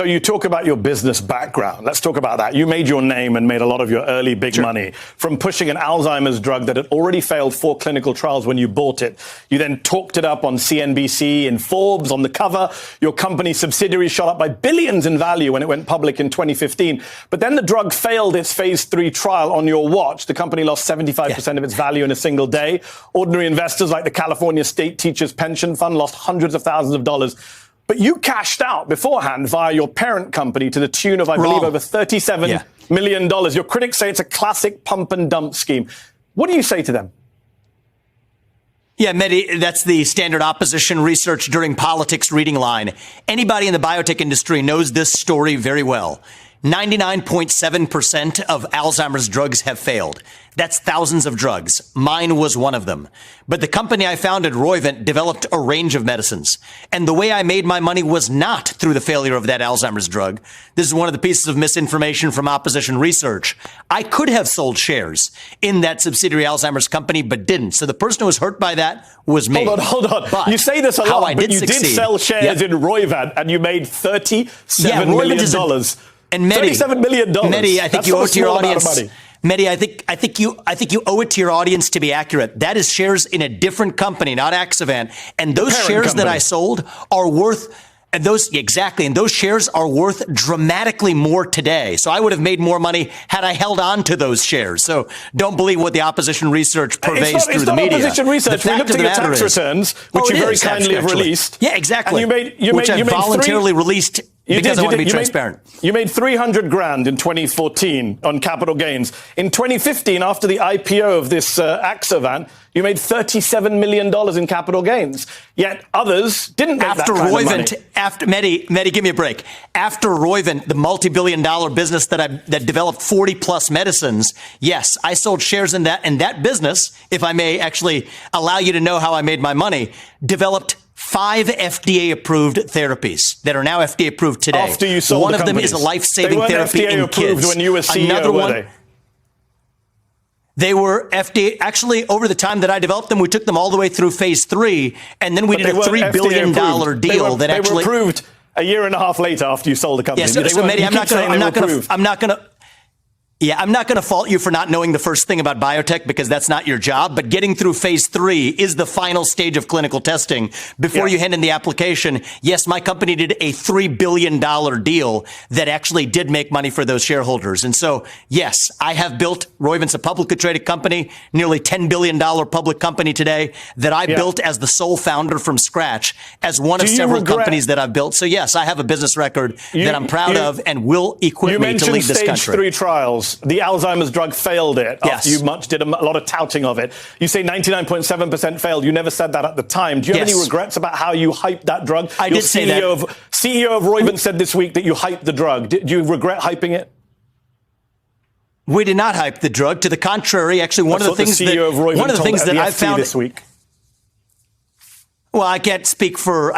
So you talk about your business background. Let's talk about that. You made your name and made a lot of your early big money from pushing an Alzheimer's drug that had already failed 4 clinical trials when you bought it. You then talked it up on CNBC, in Forbes, on the cover. Your company's subsidiary shot up by billions in value when it went public in 2015. But then the drug failed its phase 3 trial on your watch. The company lost 75% of its value in a single day. Ordinary investors like the California State Teachers Pension Fund lost hundreds of thousands of dollars. But you cashed out beforehand via your parent company to the tune of, I believe, over $37 million. Your critics say it's a classic pump and dump scheme. What do you say to them? Yeah, Mehdi, that's the standard opposition research during politics reading line. Anybody in the biotech industry knows this story very well. 99.7% of Alzheimer's drugs have failed. That's thousands of drugs. Mine was one of them. But the company I founded, Roivant, developed a range of medicines. And the way I made my money was not through the failure of that Alzheimer's drug. This is one of the pieces of misinformation from opposition research. I could have sold shares in that subsidiary Alzheimer's company, but didn't. So the person who was hurt by that was me. Hold on. But you say this a lot, but you did sell shares in Roivant and you made $37 million. And Mehdi, $37 million. Mehdi, I think you owe it to your audience. Mehdi, I think you owe it to your audience to be accurate. That is shares in a different company, not Axovant. And those shares that I sold are worth, and those shares are worth dramatically more today. So I would have made more money had I held on to those shares. So don't believe what the opposition research purveys through the media. It's not opposition research. We looked at your tax returns, which you very kindly have released. Yeah, exactly. And you made voluntarily released. Because I want to be transparent. You made $300,000 in 2014 on capital gains. In 2015, after the IPO of this Axovant, you made $37 million in capital gains. Yet others didn't make that kind of money. After Mehdi, give me a break. After Roivant, the multi-billion-dollar business that developed 40-plus medicines, yes, I sold shares in that. And that business, if I may actually allow you to know how I made my money, developed 5 FDA-approved therapies that are now FDA-approved today. After you sold one of them is a life-saving therapy in kids. When you were CEO, Another one, were they? They were FDA. Actually, over the time that I developed them, we took them all the way through phase 3, and then we did a $3 billion deal that actually they were approved a year and a half later after you sold the company. Yes, so Mehdi, I'm not going to fault you for not knowing the first thing about biotech because that's not your job. But getting through phase 3 is the final stage of clinical testing before you hand in the application. Yes, my company did a $3 billion deal that actually did make money for those shareholders. And so, yes, I have built Roivant's a publicly traded company, nearly $10 billion public company today that I built as the sole founder from scratch as one of several companies that I've built. So, yes, I have a business record that I'm proud of and will equip me to lead this country. You mentioned stage 3 trials. The Alzheimer's drug failed it after you did a lot of touting of it. You say 99.7% failed. You never said that at the time. Do you have any regrets about how you hyped that drug? I did say that. CEO of Roivant said this week that you hyped the drug. Do you regret hyping it? We did not hype the drug. To the contrary, actually, one of the things that I found this week. Well, I can't speak for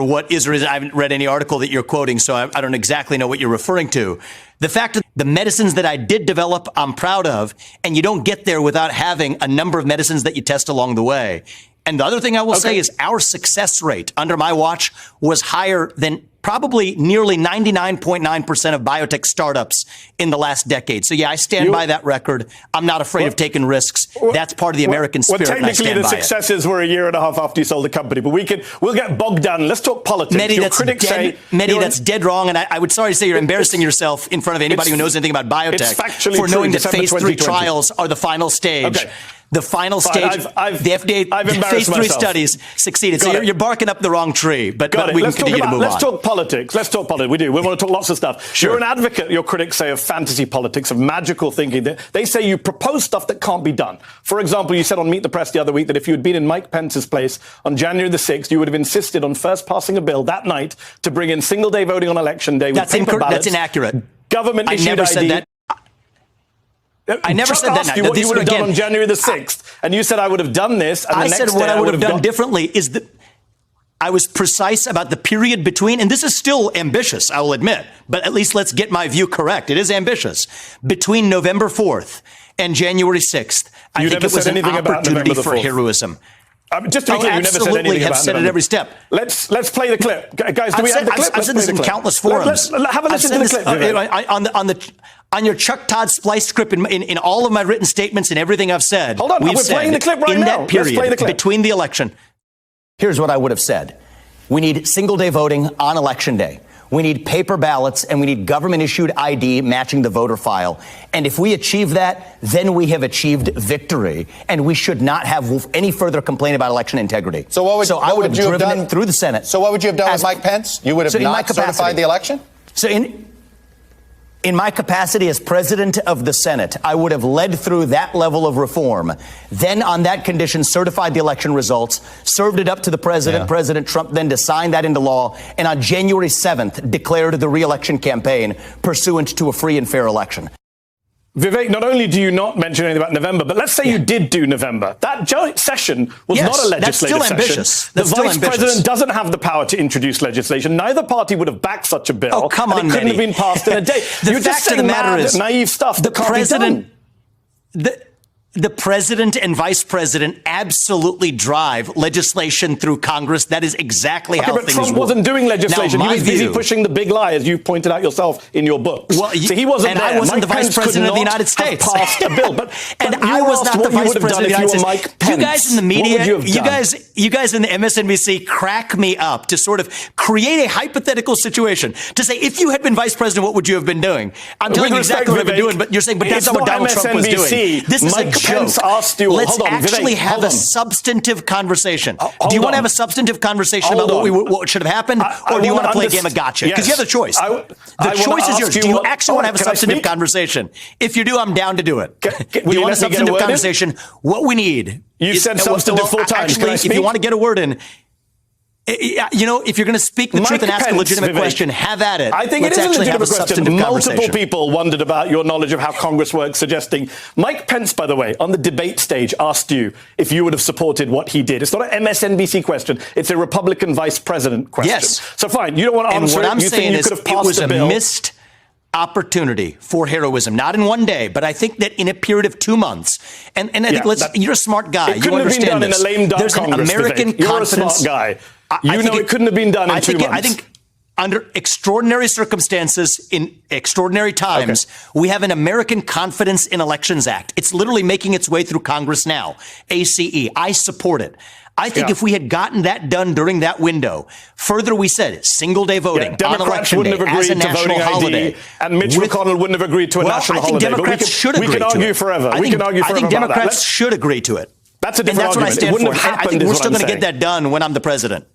what is or isn't. I haven't read any article that you're quoting, so I don't exactly know what you're referring to. The fact that the medicines that I did develop, I'm proud of, and you don't get there without having a number of medicines that you test along the way. And the other thing I will say is our success rate under my watch was higher than probably nearly 99.9% of biotech startups in the last decade. So, yeah, I stand by that record. I'm not afraid of taking risks. That's part of the American spirit. Well, technically, the successes were a year and a half after you sold the company. But we'll get bogged down. Let's talk politics. Mehdi, that's dead wrong. And I would sorry to say you're embarrassing yourself in front of anybody who knows anything about biotech for knowing that phase 3 trials are the final stage. Okay. The final stage, the FDA phase 3 studies succeeded. So you're barking up the wrong tree, but we can continue to move on. Let's talk politics. We do. We want to talk lots of stuff. Sure. You're an advocate, your critics say, of fantasy politics, of magical thinking. They say you propose stuff that can't be done. For example, you said on Meet the Press the other week that if you had been in Mike Pence's place on January the 6th, you would have insisted on first passing a bill that night to bring in single-day voting on Election Day with paper ballots. That's inaccurate. Government-issued ID. Said that. I never said that. Asked you what you would have done on January the 6th, and you said I would have done this. And I said what I would have done differently is that I was precise about the period between, and this is still ambitious, I will admit, but at least let's get my view correct. It is ambitious. Between November 4th and January 6th, I think it was an opportunity for heroism. Just to be clear, you never said absolutely anything have about said November. it every step. Let's play the clip, guys. Do we have the clip? I've said this in countless forums. Let's have a listen to the clip. On your Chuck Todd spliced script, in all of my written statements and everything I've said. Hold on, we're playing the clip right now. In that period, Let's play the clip. between the election. Here's what I would have said. We need single-day voting on Election Day. We need paper ballots, and we need government-issued ID matching the voter file. And if we achieve that, then we have achieved victory, and we should not have any further complaint about election integrity. So what would, I would have driven it through the Senate. So what would you have done with Mike Pence? You would have not certified the election? So in my capacity as president of the Senate, I would have led through that level of reform. Then on that condition, certified the election results, served it up to the president, President Trump, then to sign that into law. And on January 7th, declared the re-election campaign pursuant to a free and fair election. Vivek, not only do you not mention anything about November, but let's say you did do November. That joint session was not a legislative session. Ambitious. The vice president doesn't have the power to introduce legislation. Neither party would have backed such a bill. Oh, come on, and it couldn't have been passed in a day. The fact of the matter is, naive stuff. The president, the president and vice president absolutely drive legislation through Congress. That is exactly how things work. Trump wasn't doing legislation. Now, he was busy pushing the big lie, as you pointed out yourself in your book. Well, so he wasn't there. I wasn't the Mike vice Pence president of the United States. Passed a bill, but I was not the vice president of the United States. You guys in the media, you guys in the MSNBC crack me up to sort of create a hypothetical situation to say, if you had been vice president, what would you have been doing? I'm telling you exactly what I've been doing, but you're saying, but that's not what Donald Trump was doing. This is a joke. Let's actually have a substantive conversation. Do you want to have a substantive conversation about what should have happened, or do you want to play a game of gotcha? Because you have the choice. The choice is yours. Do you actually want to have a substantive conversation? If you do, I'm down to do it. Do you want a substantive conversation? What we need. You said substantive 4 times. Actually, if you want to get a word in, you know, if you're going to speak the truth and ask a legitimate question, have at it. I think it is a legitimate question. Multiple people wondered about your knowledge of how Congress works, suggesting Mike Pence, by the way, on the debate stage asked you if you would have supported what he did. It's not an MSNBC question. It's a Republican vice president question. Yes. So fine, you don't want to answer it. What I'm saying is it was a missed opportunity for heroism, not in one day, but I think that in a period of 2 months. And I think you're a smart guy. You understand this. It couldn't have been done in a lame duck There's Congress, an American Vivek. You're a smart guy. You know it couldn't have been done in 2 months. I think under extraordinary circumstances, in extraordinary times, we have an American Confidence in Elections Act. It's literally making its way through Congress now. ACE. I support it. I think if we had gotten that done during that window, further we said single-day voting on Election Day as a national holiday. And Mitch McConnell wouldn't have agreed to a national holiday. I think Democrats should agree to it. We can argue forever. I think Democrats should agree to it. That's a different argument. That's what I stand for. I think we're still going to get that done when I'm the president.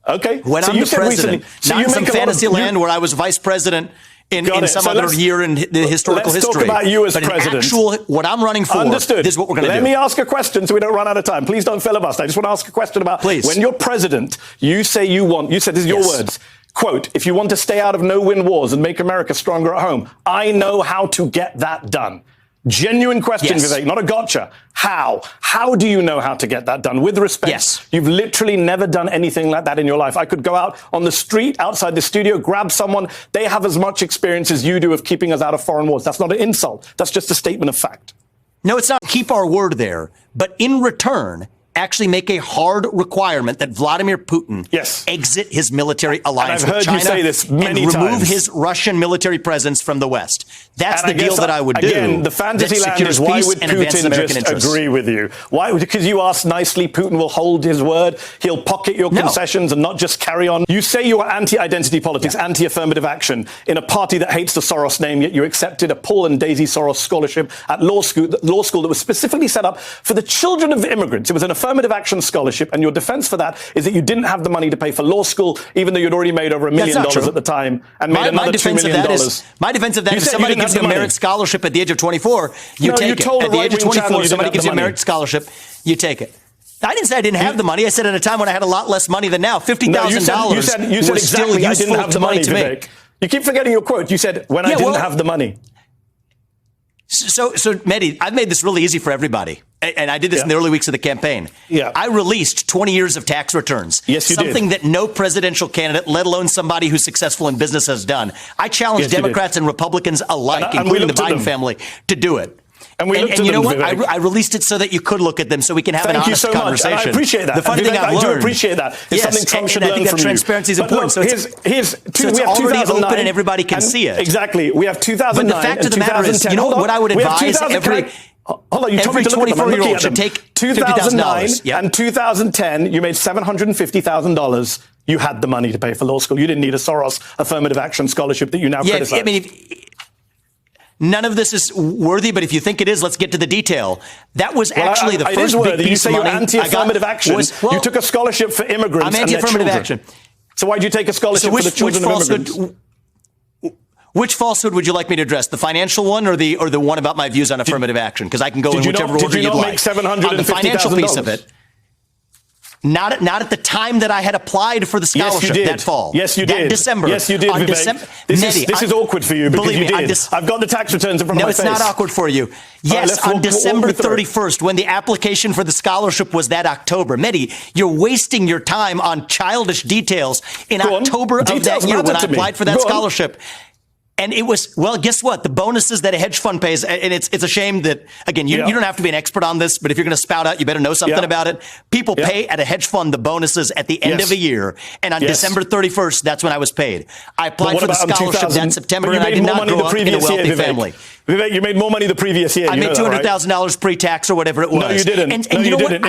Okay. When I'm the president. Not in some fantasy land where I was vice president in some other year in the historical history. Let's talk about you as president. What I'm running for this is what we're going to do. Let me ask a question so we don't run out of time. Please don't filibuster. I just want to ask a question about when you're president, you said this is your words, quote, if you want to stay out of no-win wars and make America stronger at home, I know how to get that done. Genuine question, Vivek, not a gotcha. How? How do you know how to get that done? With respect, you've literally never done anything like that in your life. I could go out on the street outside the studio, grab someone. They have as much experience as you do of keeping us out of foreign wars. That's not an insult. That's just a statement of fact. No, it's not. Keep our word there. But in return, actually make a hard requirement that Vladimir Putin exit his military alliance with China and remove his Russian military presence from the West. That's the deal that I would do. Again, the fantasy land is why would Putin just agree with you? Why? Because you asked nicely, Putin will hold his word. He'll pocket your concessions and not just carry on. You say you are anti-identity politics, anti-affirmative action in a party that hates the Soros name, yet you accepted a Paul and Daisy Soros scholarship at law school that was specifically set up for the children of immigrants. It was an affirmative action scholarship, and your defense for that is that you didn't have the money to pay for law school, even though you'd already made over $1 million at the time and made another $2 million. My defense of that is somebody gives you a merit scholarship at the age of 24, you take it. At the age of 24, somebody gives you a merit scholarship, you take it. I didn't say I didn't have the money. I said at a time when I had a lot less money than now, $50,000 you said exactly I didn't have the money, Vivek. You keep forgetting your quote. You said, when I didn't have the money. So, Mehdi, I've made this really easy for everybody. And I did this in the early weeks of the campaign. I released 20 years of tax returns. Yes, you did. Something that no presidential candidate, let alone somebody who's successful in business, has done. I challenge Democrats and Republicans alike, including the Biden family, to do it. And we looked at you know them, what? Vivek. I released it so that you could look at them, so we can have an honest Thank you so conversation. much. And I appreciate that. The funny Vivek, thing I've learned, I do appreciate that. It's something Trump should learn from you. Transparency is important. Look, so it's already open and everybody can see it. Exactly. We have 2009. But the fact of the matter is, you know what I would advise every 24-year-old should take 2009 Yep. and 2010. You made $750,000. You had the money to pay for law school. You didn't need a Soros affirmative action scholarship that you now criticize. I mean, none of this is worthy, but if you think it is, let's get to the detail. That was actually the first big piece You say of money you're anti-affirmative action. You took a scholarship for immigrants. I'm anti-affirmative action. So why did you take a scholarship for the children of immigrants? Which falsehood would you like me to address? The financial one or the one about my views on affirmative action? Because I can go in whichever order you'd like. On the financial piece of it. Not at the time that I had applied for the scholarship that fall. Yes, you did. That December. Yes, you did, Vivek. This is awkward for you because you did. I've got the tax returns in front of my face. No, it's not awkward for you. Yes, on December 31st, when the application for the scholarship was that October. Mehdi, you're wasting your time on childish details in October of that year when I applied for that scholarship. And it was, well, guess what? The bonuses that a hedge fund pays, and it's a shame that, again, you don't have to be an expert on this, but if you're going to spout out, you better know something about it. People pay at a hedge fund the bonuses at the end of a year. And on December 31st, that's when I was paid. I applied for the scholarship that September, and I did not grow up in a wealthy family. Vivek, you made more money the previous year. I made $200,000 pre-tax or whatever it was. No, you didn't. And you know what?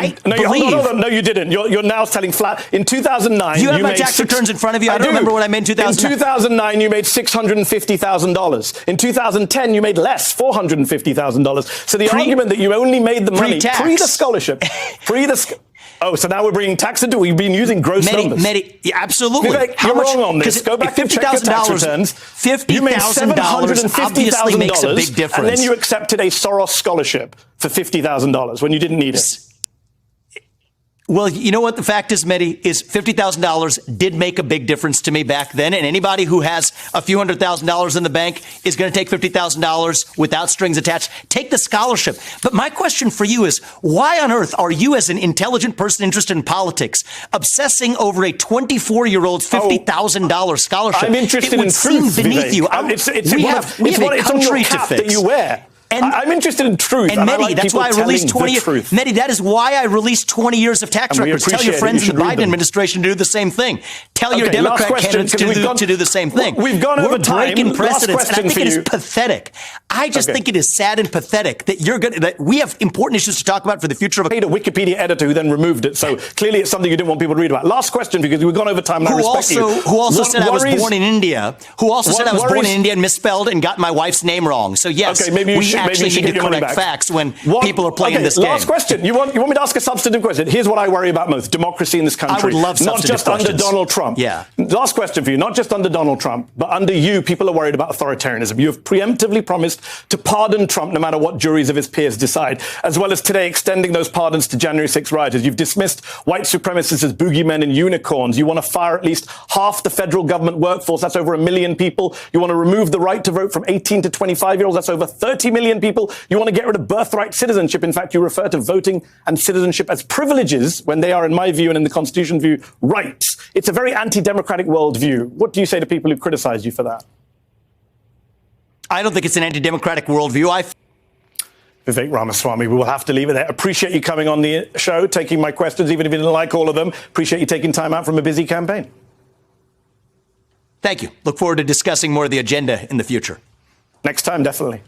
Hold on. No, you didn't. You're now telling flat. In 2009, you have my tax returns in front of you. I don't remember what I made in 2009. In 2009, you made $650,000. In 2010, you made less, $450,000. So the argument that you only made the money pre the scholarship, Oh, so now we're bringing tax into it. We've been using gross numbers. Absolutely. Vivek, you're wrong on this. Go back and check your tax returns. $50,000 obviously makes a big difference. And then you accepted a Soros scholarship for $50,000 when you didn't need it. Well, you know what the fact is, Mehdi, is $50,000 did make a big difference to me back then. And anybody who has a few $100,000 in the bank is going to take $50,000 without strings attached. Take the scholarship. But my question for you is, why on earth are you, as an intelligent person interested in politics, obsessing over a 24-year-old's $50,000 scholarship? I'm interested in truth, beneath you. We have a country to fix. That you wear. I'm interested in truth. And Mehdi, that's why I released 20 years. Mehdi, that is why I released 20 years of tax records. Tell your friends in the Biden administration to do the same thing. Tell your Democrat candidates to do the same thing. We've gone over time. We're breaking precedents, and I think it is pathetic. I just think it is sad and pathetic that we have important issues to talk about for the future of a Wikipedia editor who then removed it. So clearly it's something you didn't want people to read about. Last question, because we've gone over time and I respect you. Who also said I was born in India. Who also said I was born in India and misspelled and got my wife's name wrong. So yes, we actually need to correct facts when people are playing this game. Last question. You want me to ask a substantive question? Here's what I worry about most: democracy in this country. I would love substantive questions. Not just under Donald Trump. Yeah. Last question for you. Not just under Donald Trump, but under you, people are worried about authoritarianism. You have preemptively promised to pardon Trump no matter what juries of his peers decide, as well as today extending those pardons to January 6 rioters. You've dismissed white supremacists as boogeymen and unicorns. You want to fire at least half the federal government workforce. That's over 1 million people. You want to remove the right to vote from 18 to 25-year-olds. That's over 30 million people. You want to get rid of birthright citizenship. In fact, you refer to voting and citizenship as privileges when they are, in my view and in the Constitution's view, rights. It's a very anti-democratic worldview. What do you say to people who criticize you for that? I don't think it's an anti-democratic worldview. Vivek Ramaswamy, we will have to leave it there. Appreciate you coming on the show, taking my questions, even if you didn't like all of them. Appreciate you taking time out from a busy campaign. Thank you. Look forward to discussing more of the agenda in the future. Next time, definitely.